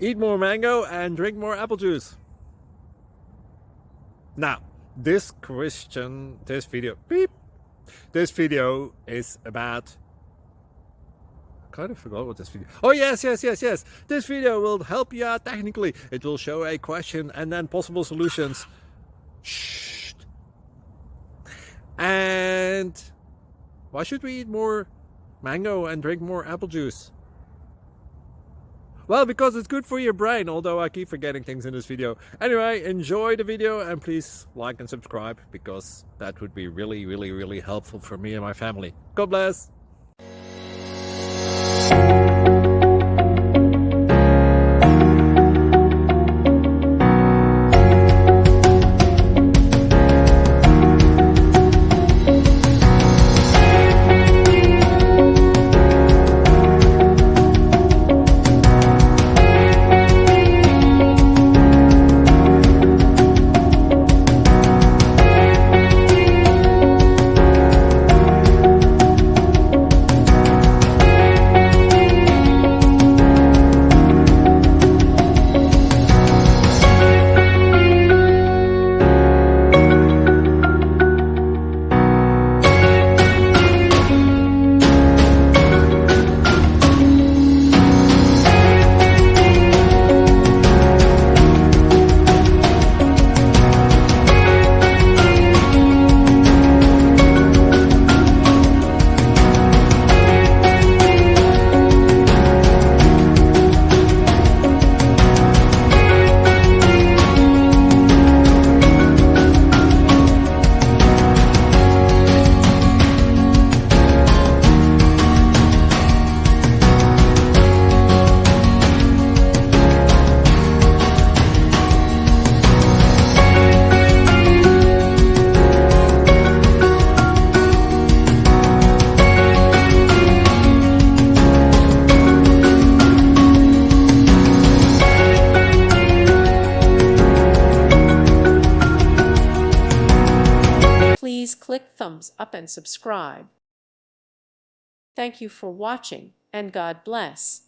eat more mango and drink more apple juice. Now, this video is about, I kind of forgot what this video. Oh yes. This video will help you out technically. It will show a question and then possible solutions. Shh. And why should we eat more mango and drink more apple juice? Well, because it's good for your brain, although I keep forgetting things in this video. Anyway, enjoy the video and please like and subscribe, because that would be really helpful for me and my family. God bless! Please click thumbs up and subscribe. Thank you for watching, and God bless.